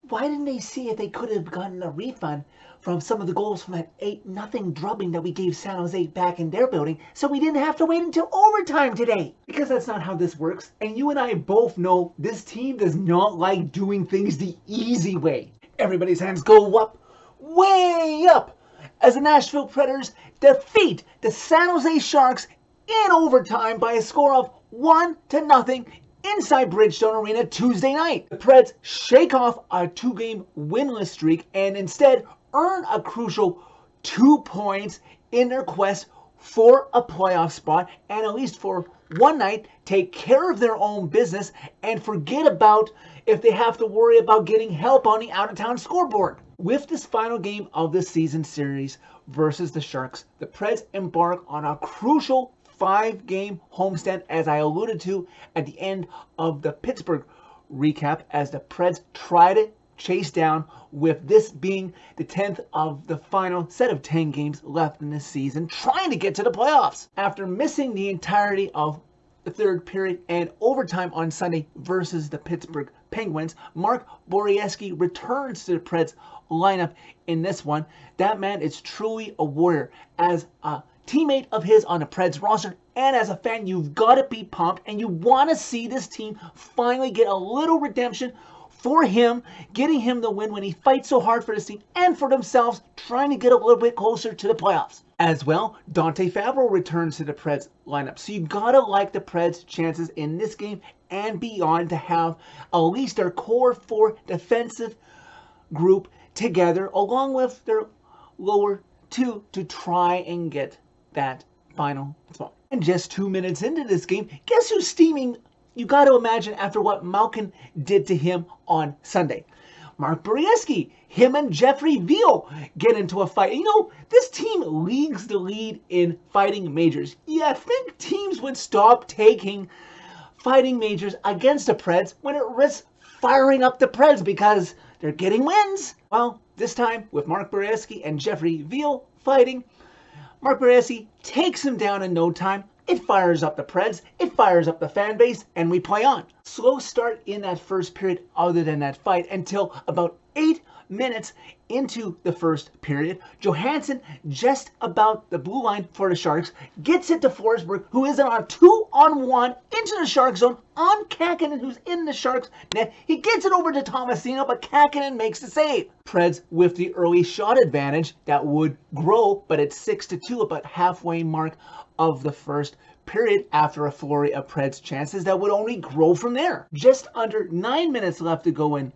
Why didn't they see if they could have gotten a refund from some of the goals from that 8-0 drubbing that we gave San Jose back in their building, so we didn't have to wait until overtime today? Because that's not how this works, and you and I both know this team does not like doing things the easy way. Everybody's hands go up, way up, as the Nashville Predators defeat the San Jose Sharks in overtime by a score of 1-0 inside Bridgestone Arena Tuesday night. The Preds shake off a 2-game winless streak and instead earn a crucial 2 points in their quest for a playoff spot, and at least for one night take care of their own business and forget about if they have to worry about getting help on the out-of-town scoreboard. With this final game of the season series versus the Sharks, the Preds embark on a crucial 5-game homestand, as I alluded to at the end of the Pittsburgh recap, as the Preds try to chase down, with this being the 10th of the final set of 10 games left in this season, trying to get to the playoffs. After missing the entirety of the third period and overtime on Sunday versus the Pittsburgh Penguins, Mark Borieski returns to the Preds lineup in this one. That man is truly a warrior. As a teammate of his on the Preds roster, and as a fan, you've got to be pumped, and you want to see this team finally get a little redemption for him, getting him the win when he fights so hard for this team and for themselves, trying to get a little bit closer to the playoffs. As well, Dante Fabro returns to the Preds lineup, so you gotta like the Preds' chances in this game and beyond to have at least their core 4 defensive group together, along with their lower 2, to try and get that final spot. And just 2 minutes into this game, guess who's steaming? You got to imagine after what Malkin did to him on Sunday. Mark Borieski, him and Jeffrey Veal get into a fight. You know, this team leads the lead in fighting majors. Yeah, I think teams would stop taking fighting majors against the Preds when it risks firing up the Preds because they're getting wins. Well, this time with Mark Borieski and Jeffrey Veal fighting, Mark Borieski takes him down in no time. It fires up the Preds, it fires up the fan base, and we play on. Slow start in that first period other than that fight until about 8 minutes into the first period. Johansson, just about the blue line for the Sharks, gets it to Forsberg, who is on a 2-on-1 into the Shark zone on Kakinen, who's in the Sharks net. He gets it over to Tomasino, but Kakinen makes the save. Preds with the early shot advantage that would grow, but it's 6-2 about halfway mark of the first period after a flurry of Preds chances that would only grow from there. Just under 9 minutes left to go in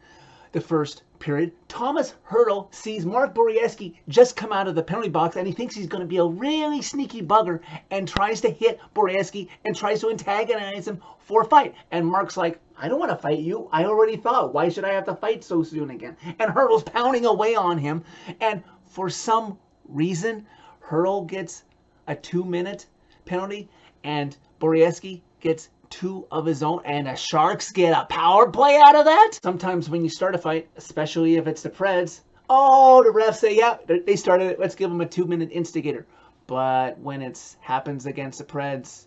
the first period, Thomas Hertl sees Mark Borieski just come out of the penalty box, and he thinks he's going to be a really sneaky bugger and tries to hit Borieski and tries to antagonize him for a fight. And Mark's like, I don't want to fight you. I already fought. Why should I have to fight so soon again? And Hertl's pounding away on him. And for some reason, Hertl gets a 2-minute penalty and Borieski gets 2 of his own, and the Sharks get a power play out of that. Sometimes when you start a fight, especially if it's the Preds, oh, the refs say, yeah, they started it, let's give them a 2-minute instigator. But when it happens against the Preds,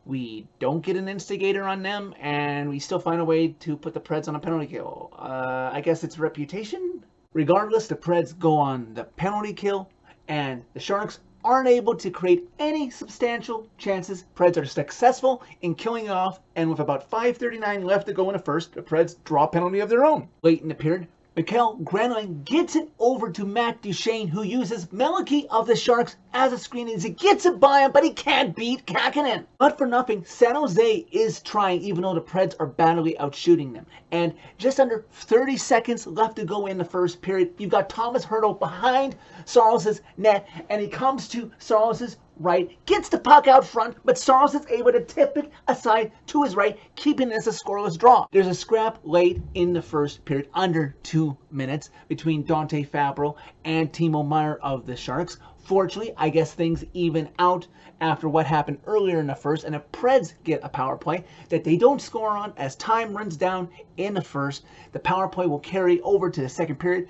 we don't get an instigator on them, and we still find a way to put the Preds on a penalty kill. I guess it's reputation. Regardless, the Preds go on the penalty kill, and the Sharks aren't able to create any substantial chances. Preds are successful in killing it off, and with about 5:39 left to go in the first, the Preds draw a penalty of their own. Late in the period, Mikael Granlund gets it over to Matt Duchene, who uses Melike of the Sharks as a screen, and he gets it by him, but he can't beat Kakinen. But for nothing, San Jose is trying, even though the Preds are badly outshooting them. And just under 30 seconds left to go in the first period, you've got Thomas Hertl behind Saros' net, and he comes to Saros' right, gets the puck out front, but Saros is able to tip it aside to his right, keeping this a scoreless draw. There's a scrap late in the first period, under 2 minutes, between Dante Fabro and Timo Meier of the Sharks. Fortunately, I guess things even out after what happened earlier in the first, and the Preds get a power play that they don't score on as time runs down in the first. The power play will carry over to the second period.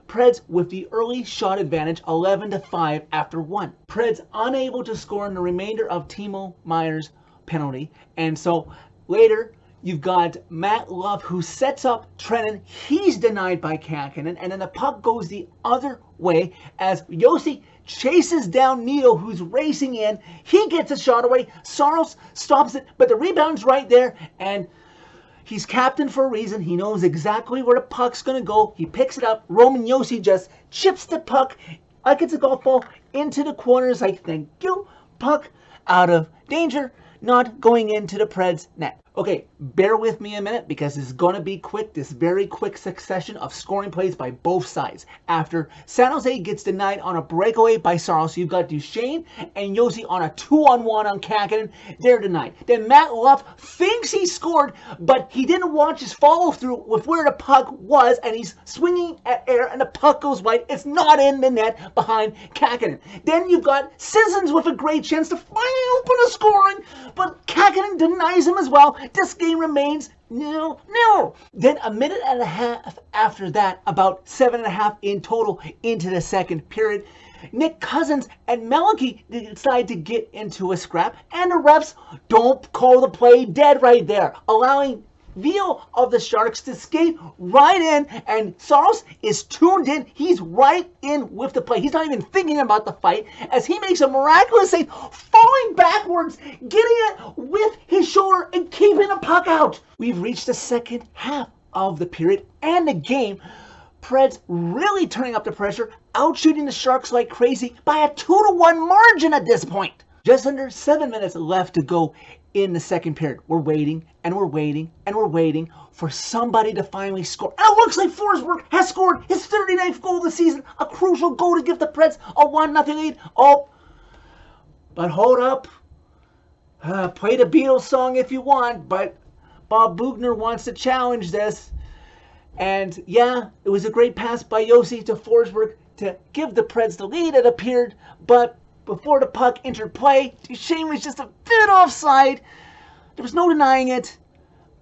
Preds with the early shot advantage, 11-5 after 1. Preds unable to score in the remainder of Timo Meier's penalty, and so later You've got Matt Love who sets up Trennan. He's denied by Kakkonen, and then the puck goes the other way as Josi chases down Nito, who's racing in. He gets a shot away. Saros stops it, but the rebound's right there, and he's captain for a reason. He knows exactly where the puck's going to go. He picks it up. Roman Josi just chips the puck like it's a golf ball into the corners. Like, thank you. Puck out of danger, not going into the Preds net. Okay, bear with me a minute because it's going to be quick, this very quick succession of scoring plays by both sides. After San Jose gets denied on a breakaway by Saros, you've got Duchesne and Josi on a 2-on-1 on Kakkonen. They're denied. Then Matt Luff thinks he scored, but he didn't watch his follow-through with where the puck was, and he's swinging at air, and the puck goes wide. It's not in the net behind Kakkonen. Then you've got Sissons with a great chance to finally open a scoring, but Kakkonen denies him as well. This game remains 0-0. Then a minute and a half after that, about 7.5 in total into the second period, Nick Cousins and Melky decide to get into a scrap, and the refs don't call the play dead right there, allowing Veal of the Sharks to skate right in, and Saros is tuned in. He's right in with the play. He's not even thinking about the fight as he makes a miraculous save, falling backwards, getting it with his shoulder and keeping the puck out. We've reached the second half of the period and the game. Preds really turning up the pressure, outshooting the Sharks like crazy by a 2-1 margin at this point. Just under 7 minutes left to go in the second period. We're waiting and we're waiting and we're waiting for somebody to finally score. And it looks like Forsberg has scored his 39th goal of the season, a crucial goal to give the Preds a 1-0 lead. Oh, but hold up. Play the Beatles song if you want, but Bob Bugner wants to challenge this. And yeah, it was a great pass by Josi to Forsberg to give the Preds the lead, it appeared, but before the puck entered play, Duchesne was just a bit offside. There was no denying it.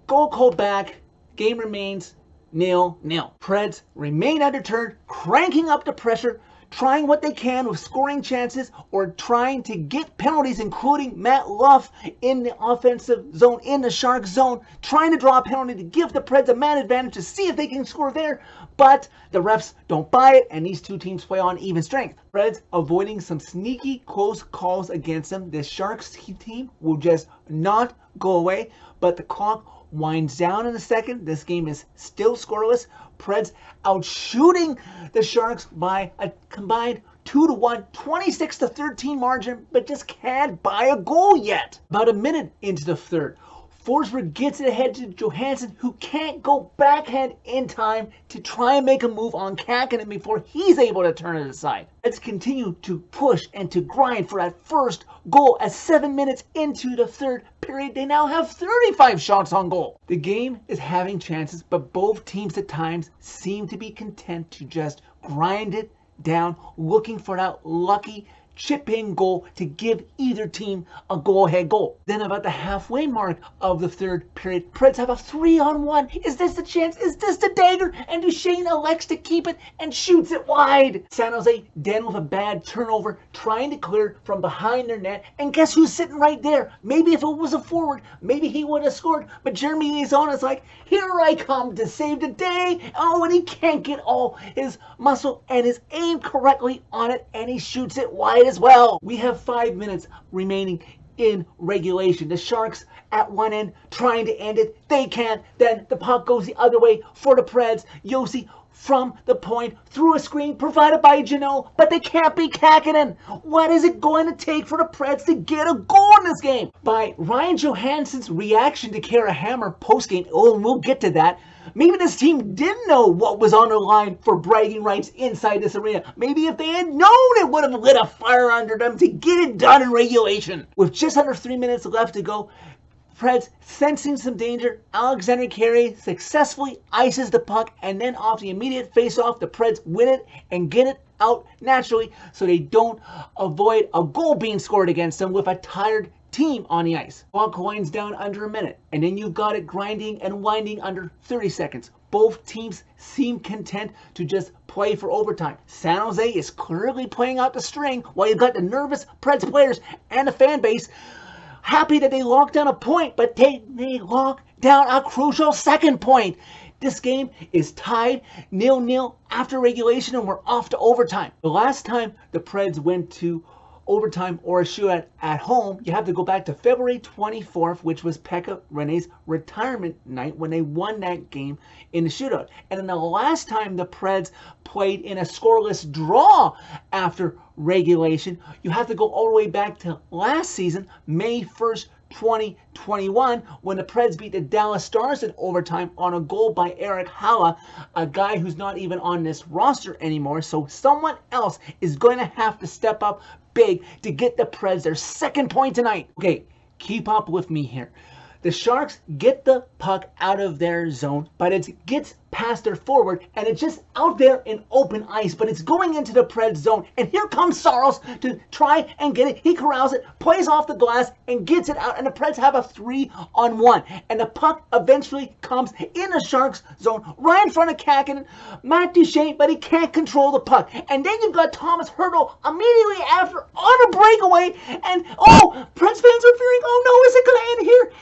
Goal called back. Game remains 0-0. Preds remain undeterred, cranking up the pressure, trying what they can with scoring chances or trying to get penalties, including Matt Luff in the offensive zone, in the Sharks zone, trying to draw a penalty to give the Preds a man advantage to see if they can score there. But the refs don't buy it, and these two teams play on even strength. Preds avoiding some sneaky close calls against them. The Sharks team will just not go away, but the clock winds down in a second. This game is still scoreless. Preds outshooting the Sharks by a combined 2-1, 26-13 margin, but just can't buy a goal yet. About a minute into the third, Forsberg gets it ahead to Johansson, who can't go backhand in time to try and make a move on Kakkonen before he's able to turn it aside. Let's continue to push and to grind for that first goal. As 7 minutes into the third period, they now have 35 shots on goal. The game is having chances, but both teams at times seem to be content to just grind it down, looking for that lucky chip-in goal to give either team a go-ahead goal. Then about the halfway mark of the third period, Preds have a 3-on-1. Is this the chance? Is this the dagger? And Duchesne elects to keep it and shoots it wide. San Jose then with a bad turnover, trying to clear from behind their net. And guess who's sitting right there? Maybe if it was a forward, maybe he would have scored. But Jeremy Liaison is like, here I come to save the day. Oh, and he can't get all his muscle and his aim correctly on it, and he shoots it wide as well. We have 5 minutes remaining in regulation. The Sharks at one end trying to end it. They can't. Then the puck goes the other way for the Preds. Josi from the point through a screen provided by Janot, but they can't beat Kakkonen. What is it going to take for the Preds to get a goal in this game? By Ryan Johansson's reaction to Kara Hammer postgame, oh, and we'll get to that. Maybe this team didn't know what was on the line for bragging rights inside this arena. Maybe if they had known, it would have lit a fire under them to get it done in regulation. With just under 3 minutes left to go, Preds sensing some danger, Alexander Carey successfully ices the puck, and then off the immediate face-off, the Preds win it and get it out naturally so they don't avoid a goal being scored against them with a tired team on the ice. Clock winds down under a minute, and then you've got it grinding and winding under 30 seconds. Both teams seem content to just play for overtime. San Jose is clearly playing out the string, while you've got the nervous Preds players and the fan base happy that they locked down a point, but they lock down a crucial second point. This game is tied 0-0 after regulation, and we're off to overtime. The last time the Preds went to overtime or a shootout at home, you have to go back to February 24th, which was Pekka Rinne's retirement night when they won that game in the shootout. And then the last time the Preds played in a scoreless draw after regulation, you have to go all the way back to last season, May 1st, 2021, when the Preds beat the Dallas Stars in overtime on a goal by Eric Haula, a guy who's not even on this roster anymore. So someone else is going to have to step up big to get the Preds their second point tonight. Okay, keep up with me here. The Sharks get the puck out of their zone, but it gets past their forward, and it's just out there in open ice, but it's going into the Preds zone. And here comes Saros to try and get it. He corrals it, plays off the glass, and gets it out, and the Preds have a 3-on-1. And the puck eventually comes in the Sharks zone, right in front of Kakinen, Matt Duchene, but he can't control the puck. And then you've got Thomas Hertl immediately after on a breakaway, and Preds fans are fearing, oh no, is it going to end here?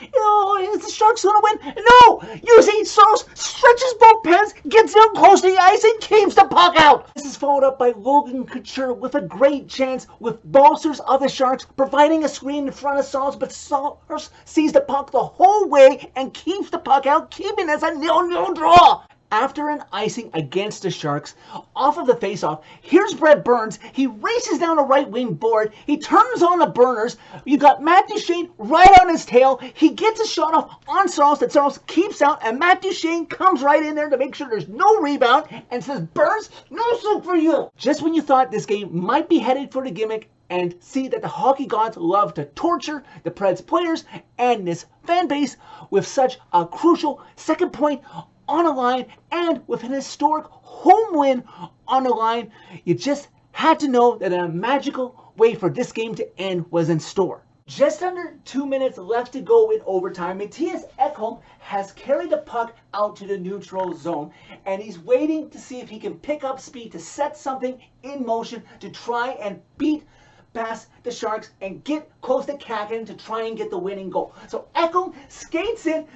Is the Sharks going to win? No! You see, Saros stretches both pants, gets down close to the ice, and keeps the puck out. This is followed up by Logan Couture with a great chance with bolsters of the Sharks providing a screen in front of Saros, but Saros sees the puck the whole way and keeps the puck out, keeping this a 0-0 draw. After an icing against the Sharks, off of the faceoff, here's Brett Burns. He races down the right wing board. He turns on the burners. You got Matt Duchene right on his tail. He gets a shot off on Saros that Saros keeps out, and Matt Duchene comes right in there to make sure there's no rebound and says, Burns, no soup for you. Just when you thought this game might be headed for the gimmick, and see that the hockey gods love to torture the Preds players and this fan base with such a crucial second point on a line, and with an historic home win on the line, you just had to know that a magical way for this game to end was in store. Just under 2 minutes left to go in overtime, Mattias Ekholm has carried the puck out to the neutral zone, and he's waiting to see if he can pick up speed to set something in motion to try and beat past the Sharks and get close to Kakinen to try and get the winning goal. So Ekholm skates in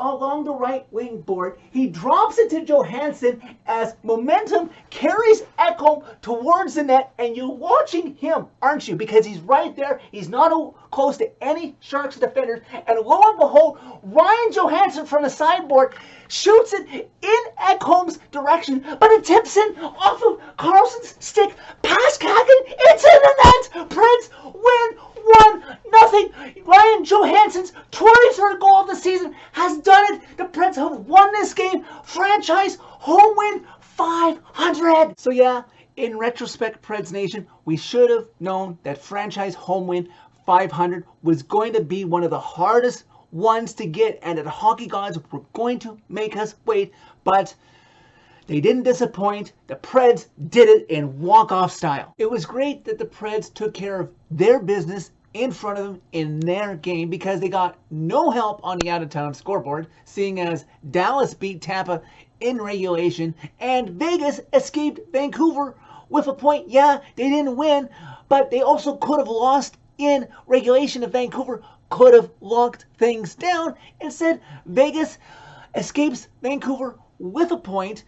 along the right wing board. He drops it to Johansson as momentum carries Ekholm towards the net, and you're watching him, aren't you? Because he's right there. He's not close to any Sharks defenders, and lo and behold, Ryan Johansson from the sideboard shoots it in Ekholm's direction, but it tips in off of Carlson's stick past Kakinen. It's in the net. Preds win 1-0. Ryan Johansson's 23rd goal of the season has done it. The Preds have won this game. Franchise home win 500. So yeah, in retrospect, Preds Nation, we should have known that franchise home win 500 was going to be one of the hardest ones to get, and that the hockey gods were going to make us wait, but they didn't disappoint. The Preds did it in walk-off style. It was great that the Preds took care of their business in front of them in their game, because they got no help on the out-of-town scoreboard, seeing as Dallas beat Tampa in regulation and Vegas escaped Vancouver with a point. Yeah, they didn't win, but they also could have lost in regulation if Vancouver could have locked things down. Instead, Vegas escapes Vancouver with a point.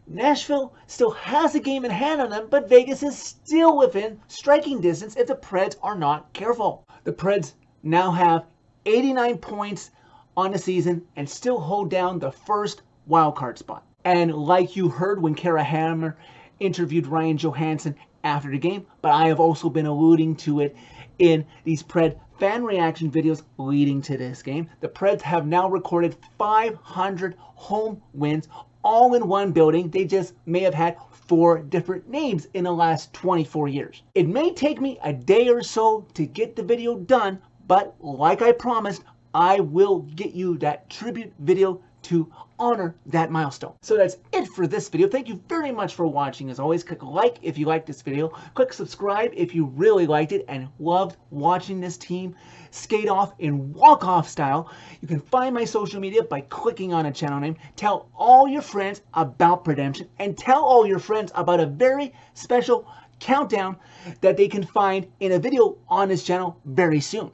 Nashville still has a game in hand on them, but Vegas is still within striking distance if the Preds are not careful. The Preds now have 89 points on the season and still hold down the first wildcard spot. And like you heard when Kara Hammer interviewed Ryan Johansson after the game, but I have also been alluding to it in these Pred fan reaction videos leading to this game, the Preds have now recorded 500 home wins all in one building. They just may have had 4 different names in the last 24 years. It may take me a day or so to get the video done, but like I promised, I will get you that tribute video to honor that milestone. So that's it for this video. Thank you very much for watching. As always, click like if you liked this video. Click subscribe if you really liked it and loved watching this team skate off in walk-off style. You can find my social media by clicking on a channel name. Tell all your friends about Redemption, and tell all your friends about a very special countdown that they can find in a video on this channel very soon.